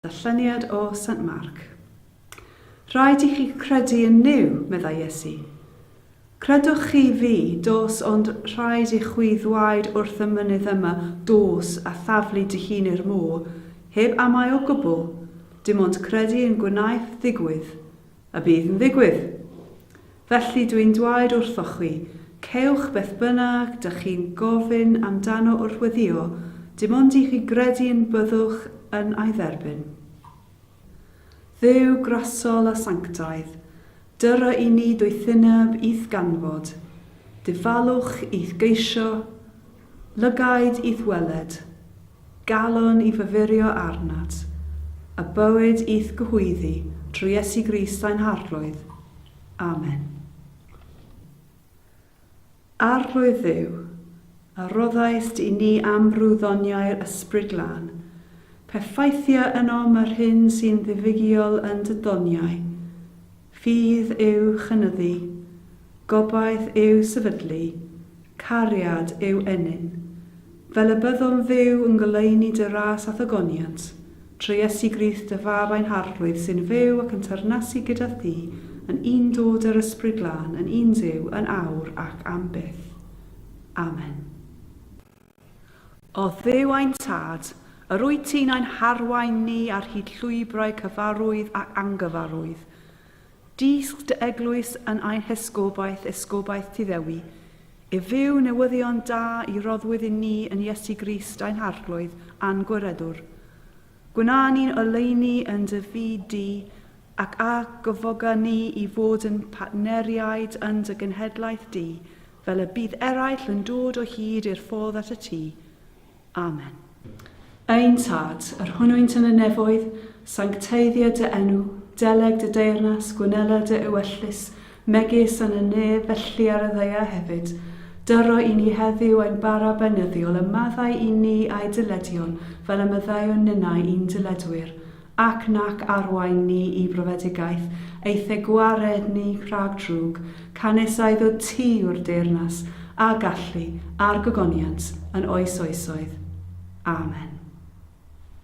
Darlleniad o St Mark. Rhaid i chi credu yn niw, meddai Iesu. Credwch chi fi, dos ond rhaid i chwi ddwaid wrth y mynydd yma, dos a thaflu dy hun i'r môr, heb amau o gwbl, dim ond credu yn gwnaeth ddigwydd, a bydd yn ddigwydd. Felly dwi'n dwaid wrthoch chi, cewch beth bynnag dych chi'n gofyn amdano wrth weddio, dim ond i chi gredu yn byddwch yn ei dderbyn. Dduw grasol a sanctaidd, dyra i ni dwythyneb i'th ganfod, difalwch i'th geisio, lygaid i'th weled, galon i fyfurio arnat, a bywyd i'th gyhwyddi trwy Iesu Grist ein harglwydd. Amen. Arglwydd Dduw, a roddaist i ni am brwddoniau'r ysbryd glân, peffaithia yno mae'r hyn sy'n ddifugiol yn dy doniau. Ffydd yw chynyddu, gobaith yw sefydlu, cariad yw enyn. Fel y byddom fyw yn goleuni dy ras a thygoniant, trwy Iesu Grist dy fab ein harglwydd sy'n fyw ac yn teyrnasu gyda thi, yn un dod yr ysbryd glân, yn un Duw, yn awr ac am byth. Amen. O Dduw ein tad, yr wyt ti'n ein harwain ni ar hyd llwybrau cyfarwydd ac angyfarwydd. Disg dy eglwys yn ein esgobaeth ti ddewi, i fyw newyddion da i roddwydd i ni yn Iesu Grist ein harglwydd a'n gwiredwr. Gwna ni'n oleuni yn dy fyd di, ac a gyfoga ni i fod yn partneriaid yn dy genhedlaeth di, fel y bydd eraill yn dod o hyd i'r ffordd at y ti. Amen. Ein tad, yr hwnnwynt yn y nefoedd, sancteiddia dy enw, deleg dy deyrnas, gwnela dy ewyllus, megis yn y neb felly ar y ddeia hefyd. Dyro i ni heddiw ein bara benyddiol, y maddau i ni a'i dyledion, fel y myddai o ninnau i'n dyledwyr, ac nac arwain ni i brofedigaeth, eithau gwared ni rhag drwg, canesau ddod ti o'r deyrnas, a gallu, a'r gogoniant, yn oes oesoedd. Amen.